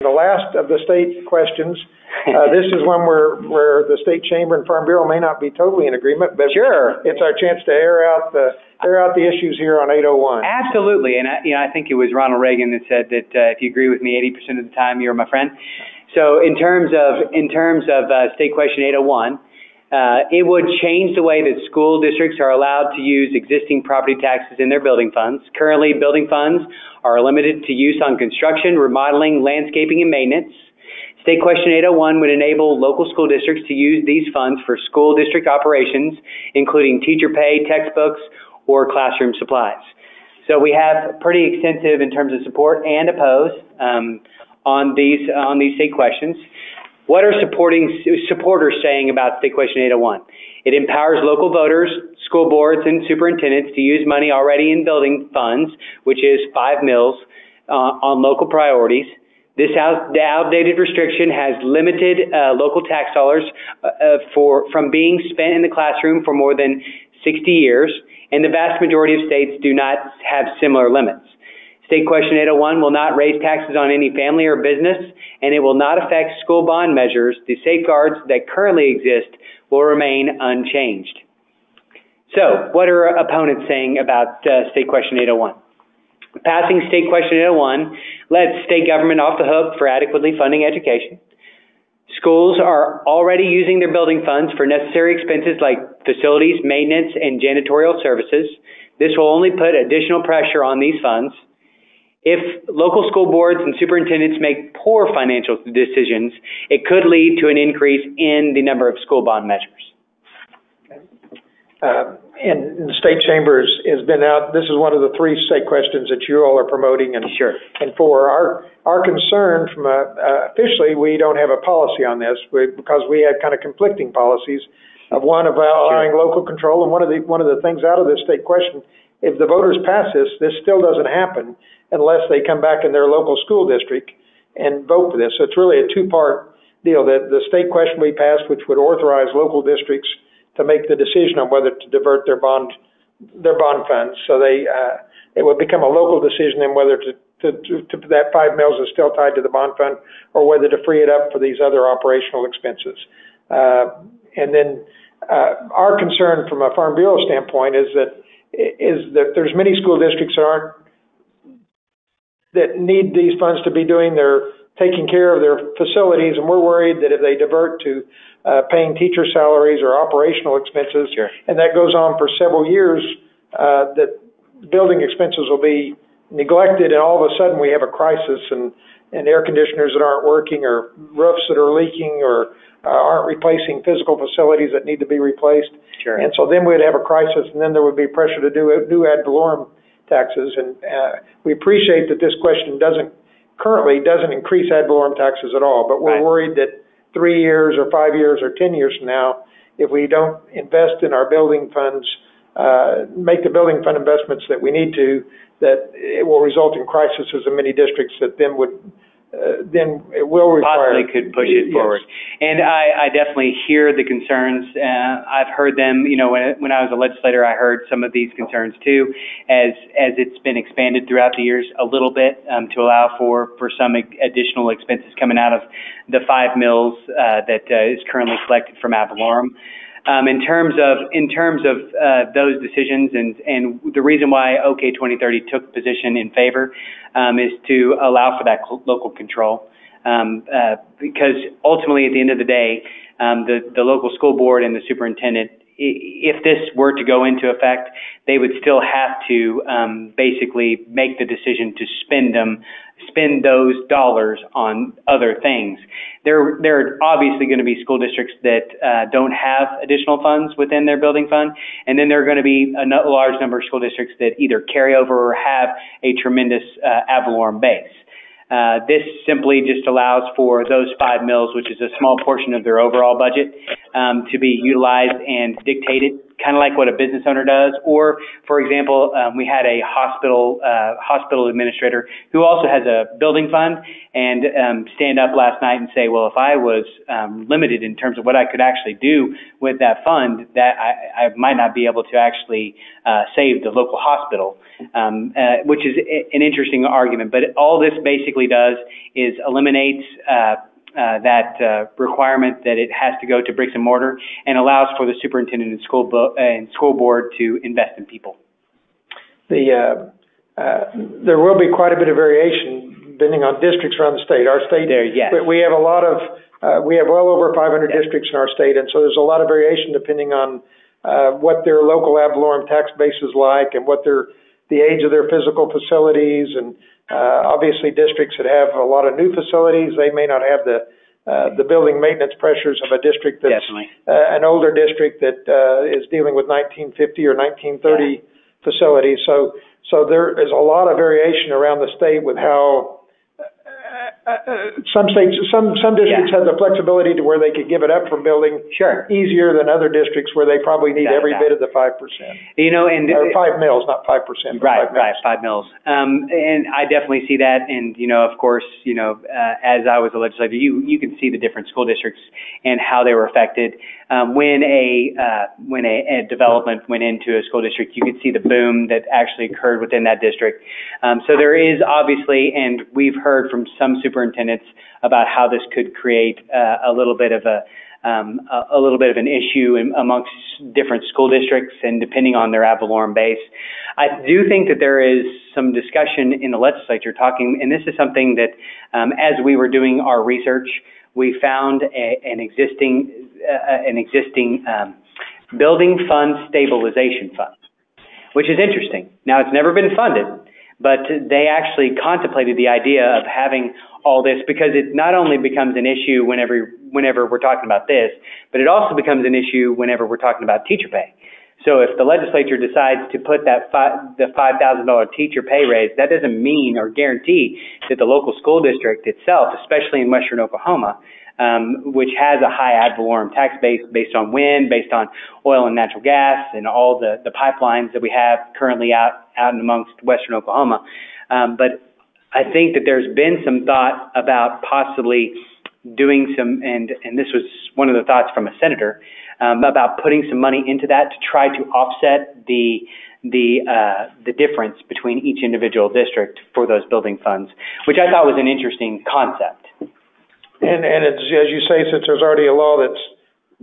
The last of the state questions. This is one where the State Chamber and Farm Bureau may not be totally in agreement, but sure, it's our chance to air out the issues here on 801. Absolutely, and I think it was Ronald Reagan that said that if you agree with me 80% of the time, you're my friend. So in terms of State Question 801, it would change the way that school districts are allowed to use existing property taxes in their building funds. Currently, building funds are limited to use on construction, remodeling, landscaping, and maintenance. State Question 801 would enable local school districts to use these funds for school district operations, including teacher pay, textbooks, or classroom supplies. So we have pretty extensive in terms of support and oppose on these state questions. What are supporters saying about State Question 801? It empowers local voters, school boards, and superintendents to use money already in building funds, which is 5 mills, on local priorities. This outdated restriction has limited local tax dollars from being spent in the classroom for more than 60 years, and the vast majority of states do not have similar limits. State Question 801 will not raise taxes on any family or business, and it will not affect school bond measures. The safeguards that currently exist will remain unchanged. So, what are opponents saying about State Question 801? Passing State Question 801 lets state government off the hook for adequately funding education. Schools are already using their building funds for necessary expenses like facilities, maintenance, and janitorial services. This will only put additional pressure on these funds. If local school boards and superintendents make poor financial decisions, it could lead to an increase in the number of school bond measures. And the State Chamber has been out. This is one of the 3 state questions that you all are promoting. And sure. And for our concern from officially, we don't have a policy on this because we have kind of conflicting policies of one of allowing sure. local control, and one of the things out of this state question, if the voters pass this still doesn't happen unless they come back in their local school district and vote for this. So it's really a 2-part deal. The state question we passed, which would authorize local districts to make the decision on whether to divert their bond funds. So it would become a local decision in whether to that 5 mills is still tied to the bond fund or whether to free it up for these other operational expenses. And then our concern from a Farm Bureau standpoint is that there's many school districts that need these funds to be taking care of their facilities, and we're worried that if they divert to paying teacher salaries or operational expenses, sure. and that goes on for several years, that building expenses will be neglected, and all of a sudden we have a crisis, and air conditioners that aren't working, or roofs that are leaking, or aren't replacing physical facilities that need to be replaced. Sure. And so then we'd have a crisis, and then there would be pressure to do ad valorem taxes. And we appreciate that this question currently doesn't increase ad valorem taxes at all, but we're right. worried that 3 years or 5 years or 10 years from now, if we don't invest in our building funds, make the building fund investments that we need to, that it will result in crises in many districts that then it will require. Possibly could push it forward. And I definitely hear the concerns. I've heard them, when I was a legislator, I heard some of these concerns too, as it's been expanded throughout the years a little bit to allow for some additional expenses coming out of the 5 mills that is currently collected from ad valorem. In terms of those decisions, and the reason why OK 2030 took position in favor is to allow for that local control, because ultimately at the end of the day, the local school board and the superintendent, if this were to go into effect, they would still have to basically make the decision to spend those dollars on other things. There are obviously going to be school districts that don't have additional funds within their building fund, and then there are going to be a large number of school districts that either carry over or have a tremendous ad valorem base. This simply just allows for those 5 mills, which is a small portion of their overall budget, to be utilized and dictated, kind of like what a business owner does. Or, for example, we had a hospital administrator who also has a building fund and stand up last night and say, well, if I was limited in terms of what I could actually do with that fund, that I might not be able to actually save the local hospital, which is an interesting argument. But all this basically basically does is eliminates that requirement that it has to go to bricks and mortar, and allows for the superintendent and school board to invest in people. There will be quite a bit of variation depending on districts around the state. Our state, yes. we have a lot of, we have well over 500 districts in our state, and so there's a lot of variation depending on what their local ad valorem tax base is like, and what the age of their physical facilities, and obviously districts that have a lot of new facilities, they may not have the building maintenance pressures of a district that's an older district that is dealing with 1950 or 1930 facilities. So there is a lot of variation around the state with how some districts have the flexibility to where they could give it up for building easier than other districts where they probably need every bit of the 5%. You know, and or 5 mils, not 5%. Right, 5 mils. And I definitely see that. And you know, of course, you know, as I was a legislator, you can see the different school districts and how they were affected. When a development went into a school district, you could see the boom that actually occurred within that district. So there is obviously, and we've heard from some superintendents about how this could create a little bit of an issue amongst different school districts, and depending on their ad valorem base. I do think that there is some discussion in the legislature talking, and this is something that, as we were doing our research, we found an existing building fund stabilization fund, which is interesting. Now, it's never been funded, but they actually contemplated the idea of having all this, because it not only becomes an issue whenever we're talking about this, but it also becomes an issue whenever we're talking about teacher pay. So if the legislature decides to put the $5,000 teacher pay raise, that doesn't mean or guarantee that the local school district itself, especially in western Oklahoma, which has a high ad valorem tax base based on wind, based on oil and natural gas, and all the pipelines that we have currently out and amongst western Oklahoma. But I think that there's been some thought about possibly doing some, and this was one of the thoughts from a senator, about putting some money into that to try to offset the difference between each individual district for those building funds, which I thought was an interesting concept. And it's, as you say, since there's already a law that's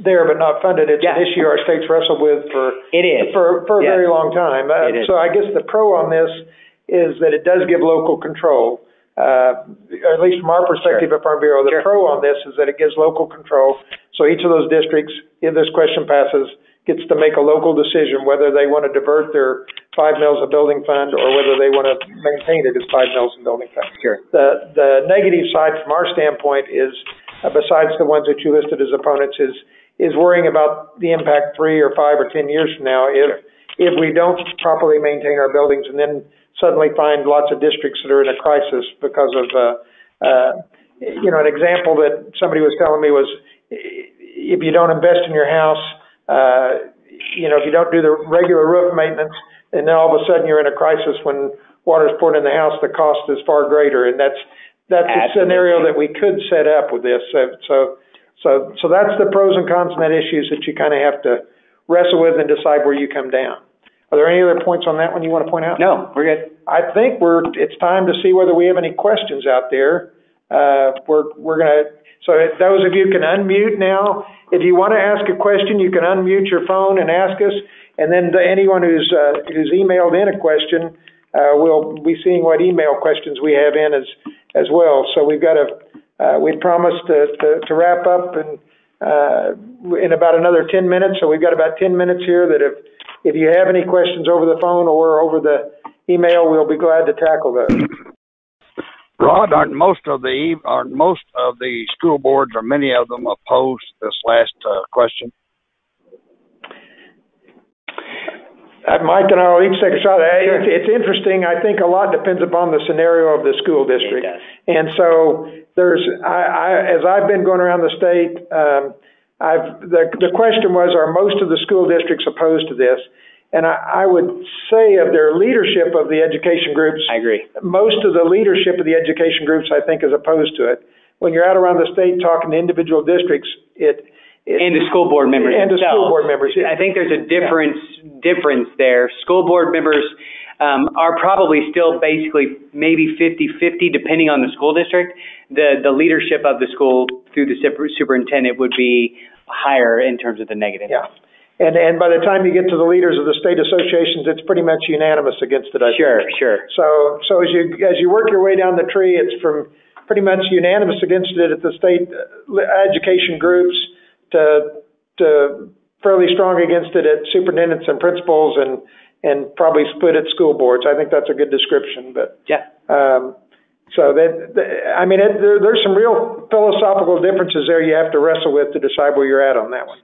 there but not funded, it's an issue our state's wrestled with for a very long time. So I guess the pro on this is that it does give local control, at least from our perspective at Farm Bureau. The pro on this is that it gives local control. So each of those districts, if this question passes, gets to make a local decision whether they want to divert their 5 mils of building fund or whether they want to maintain it as 5 mils in building fund. The negative side from our standpoint is, besides the ones that you listed as opponents, is worrying about the impact 3 or 5 or 10 years from now if we don't properly maintain our buildings, and then suddenly find lots of districts that are in a crisis because of, an example that somebody was telling me was, if you don't invest in your house, if you don't do the regular roof maintenance, and then all of a sudden you're in a crisis when water's poured in the house, the cost is far greater, and that's a scenario that we could set up with this. So that's the pros and cons and that issues that you kind of have to wrestle with and decide where you come down. Are there any other points on that one you want to point out? No, we're good. I think it's time to see whether we have any questions out there. We're going to, so those of you can unmute now. If you want to ask a question, you can unmute your phone and ask us. And then anyone who's emailed in a question, we'll be seeing what email questions we have in as well. So we promised to wrap up in about another 10 minutes. So we've got about 10 minutes here that if you have any questions over the phone or over the email, we'll be glad to tackle those. Rod, aren't most of the school boards, or many of them, opposed to this last question? Mike and I will each take a shot. It's interesting. I think a lot depends upon the scenario of the school district. And so as I've been going around the state, the question was, are most of the school districts opposed to this? And I would say of their leadership of the education groups, I agree. Most of the leadership of the education groups, I think, is opposed to it. When you're out around the state talking to individual districts, and the school board members and the school board members. I think there's a difference there. School board members are probably still basically maybe 50-50, depending on the school district. The leadership of the school through the superintendent would be higher in terms of the negative. Yeah. And by the time you get to the leaders of the state associations, it's pretty much unanimous against it, I think. Sure. So as you work your way down the tree, it's from pretty much unanimous against it at the state education groups to fairly strong against it at superintendents and principals and probably split at school boards. I think that's a good description. But yeah. So there's some real philosophical differences there you have to wrestle with to decide where you're at on that one.